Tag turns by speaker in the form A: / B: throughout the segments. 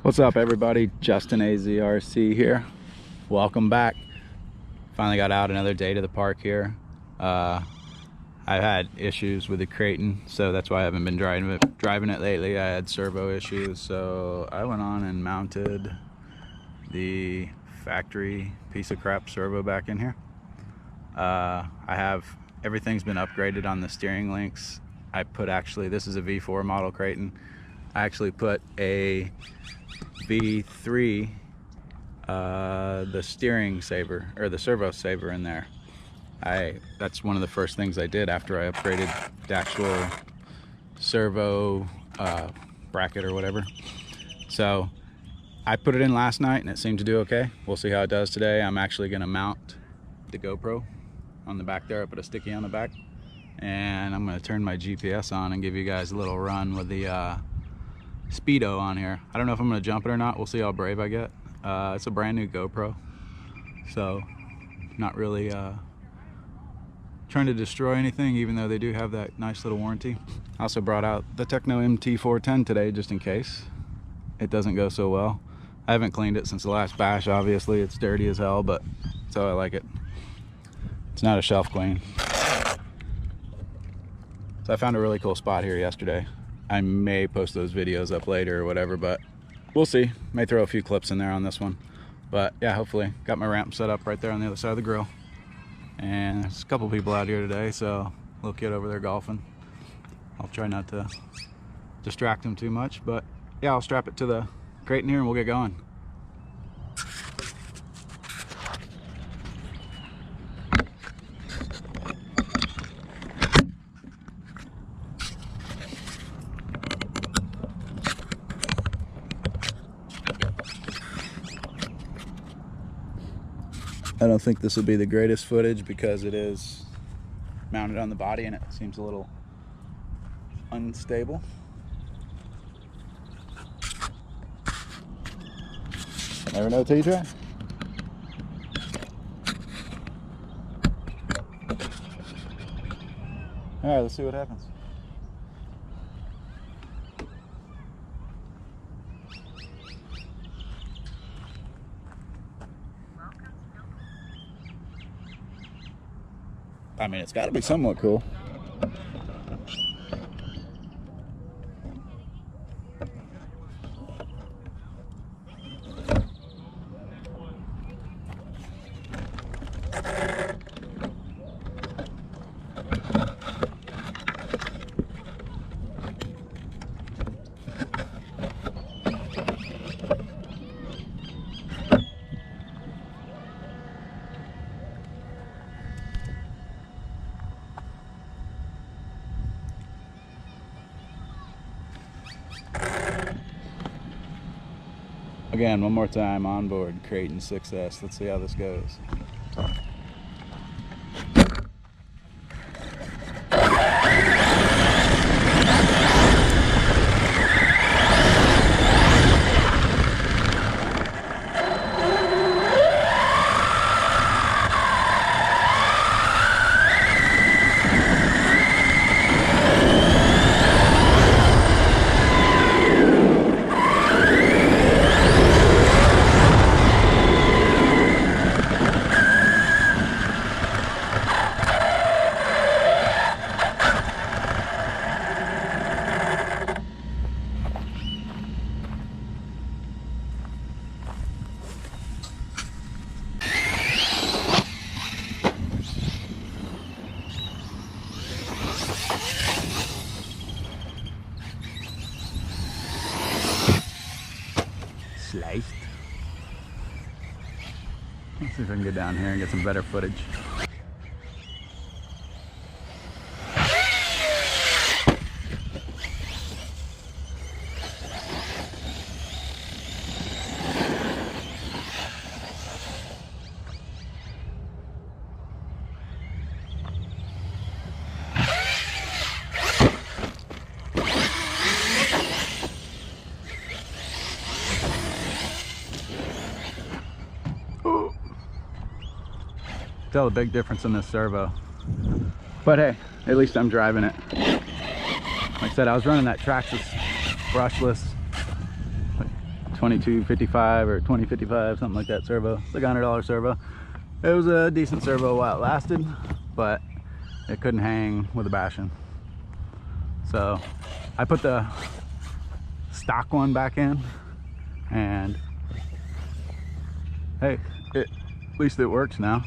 A: What's up, everybody? Justin AZRC here. Welcome back. Finally got out another day to the park here. I've had issues with the Kraton, so that's why I haven't been driving it lately. I had servo issues, so I went on and mounted the factory piece of crap servo back in here. Everything's been upgraded on the steering links. I put, this is a V4 model Kraton. I actually put a V3, the steering saver, or the servo saver in there. That's one of the first things I did after I upgraded the actual servo bracket or whatever. So I put it in last night and it seemed to do okay. We'll see how it does today. I'm actually going to mount the GoPro on the back there. I put a sticky on the back, and I'm going to turn my GPS on and give you guys a little run with the Speedo on here. I don't know if I'm going to jump it or not. We'll see how brave I get. It's a brand new GoPro, so not really trying to destroy anything, even though they do have that nice little warranty. I also brought out the Tekno MT410 today, just in case it doesn't go so well. I haven't cleaned it since the last bash. Obviously it's dirty as hell, but that's how I like it. It's not a shelf clean. So I found a really cool spot here yesterday. I may post those videos up later or whatever, but we'll see. May throw a few clips in there on this one. But yeah, hopefully. Got my ramp set up right there on the other side of the grill. And there's a couple people out here today, so little kid over there golfing. I'll try not to distract him too much, but yeah, I'll strap it to the Kraton here and we'll get going. I don't think this will be the greatest footage because it is mounted on the body and it seems a little unstable. Never know till you try. All right, let's see what happens. I mean, it's got to be somewhat cool. Again, one more time, on board Kraton 6S. Let's see how this goes. Sliced. Let's see if I can get down here and get some better footage. Tell a big difference in this servo, but hey, at least I'm driving it. Like I said, I was running that Traxxas brushless 2255 or 2055, something like that servo. It's like a $100 servo. It was a decent servo while it lasted, but it couldn't hang with a bashing. So I put the stock one back in, and hey, at least it works now.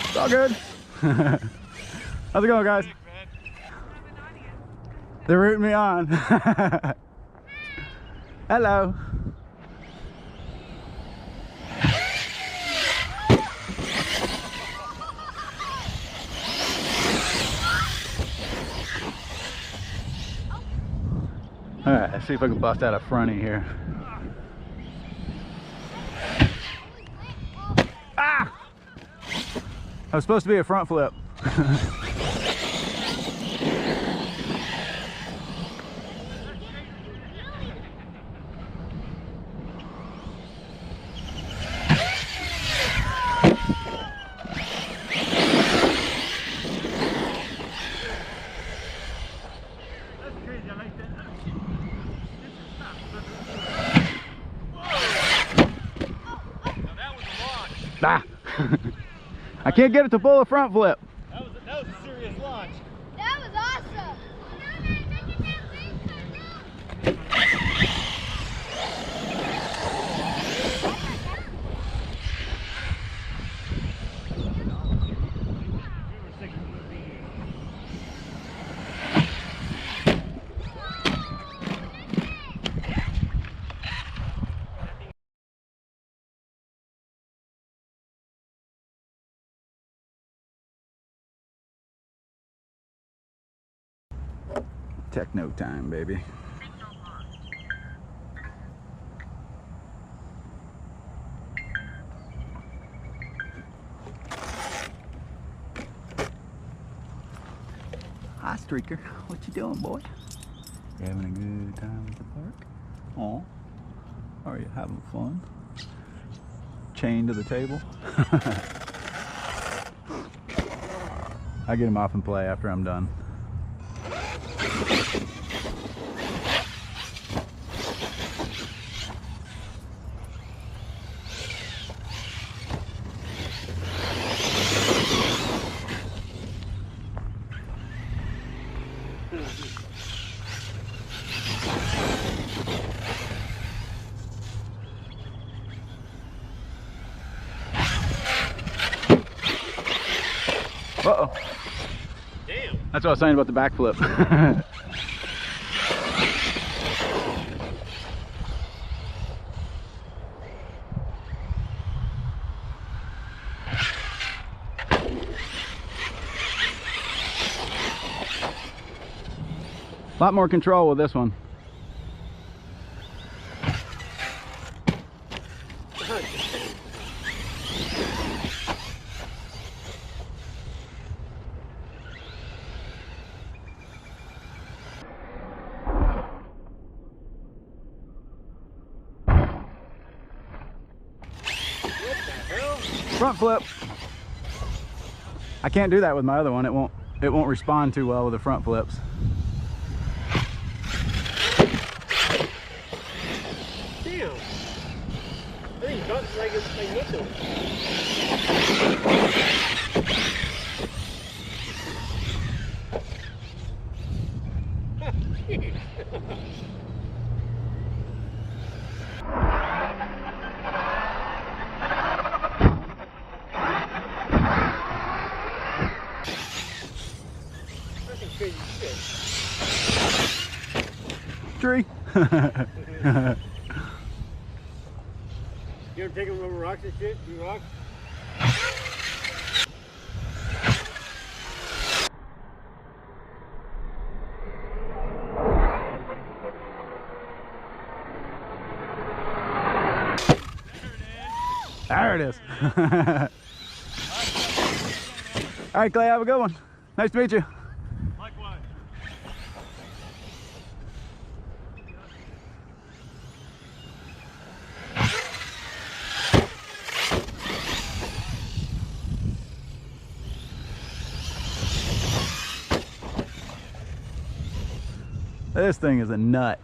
A: It's all good. How's it going, guys? They're rooting me on. Hello. All right, let's see if I can bust out a fronty here. Ah! I was supposed to be a front flip. Ah. I can't get it to pull a front flip.
B: That was a serious launch.
C: That was awesome.
A: Tekno time, baby. Hi, Streaker. What you doing, boy? You having a good time at the park? Oh, are you having fun? Chained to the table. I get him off and play after I'm done. Uh-oh.
B: Damn.
A: That's what I was saying about the backflip. A lot more control with this one. Front flip. I can't do that with my other one. It won't respond too well with the front flips.
B: Damn. I think it's like it's like nothing.
A: Tree.
B: You ever take them over rocks and shit? Do rocks?
A: There it is. All right, Clay, have a good one. Nice to meet you.
B: Likewise.
A: This thing is a nut.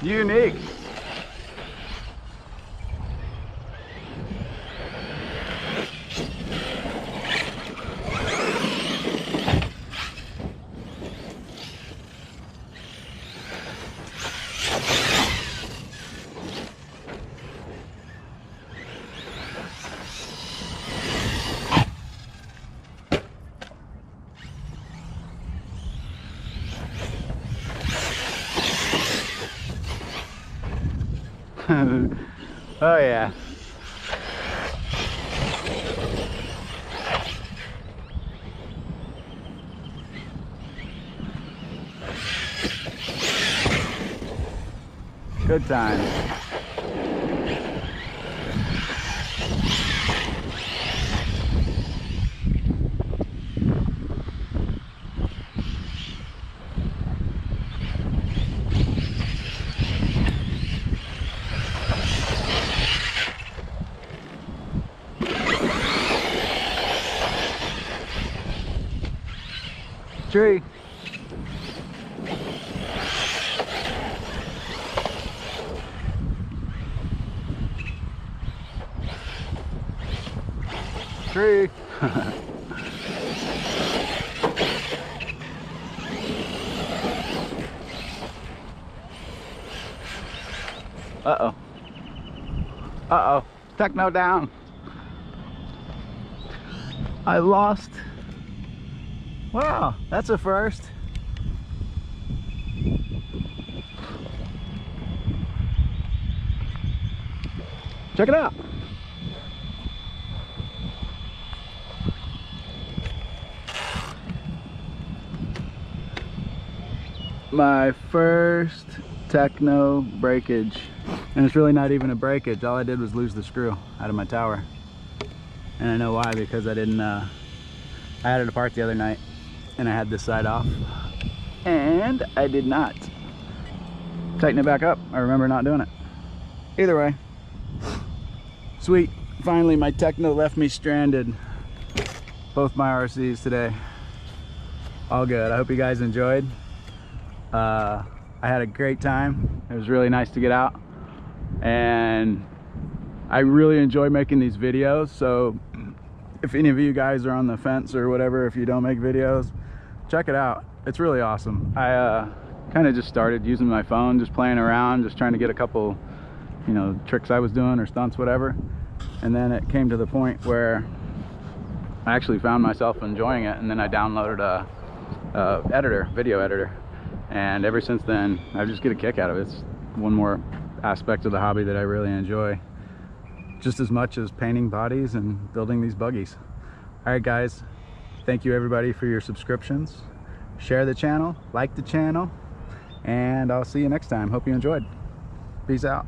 A: Unique. Oh yeah. Good times. Tree. Tree. Uh-oh. Uh-oh. Tekno down. I lost. Wow, that's a first. Check it out. My first Tekno breakage. And it's really not even a breakage. All I did was lose the screw out of my tower. And I know why, because I didn't, I had it apart the other night and I had this side off. And I did not tighten it back up. I remember not doing it. Either way, sweet. Finally, my Tekno left me stranded. Both my RCs today. All good. I hope you guys enjoyed. I had a great time. It was really nice to get out. And I really enjoy making these videos. So if any of you guys are on the fence or whatever, if you don't make videos, check it out. It's really awesome. I kind of just started using my phone, just playing around, just trying to get a couple, you know, tricks I was doing or stunts, whatever. And then it came to the point where I actually found myself enjoying it, and then I downloaded a editor, video editor, And ever since then, I just get a kick out of it. It's one more aspect of the hobby that I really enjoy, just as much as painting bodies and building these buggies. All right, guys, thank you everybody for your subscriptions. Share the channel, like the channel, and I'll see you next time. Hope you enjoyed. Peace out.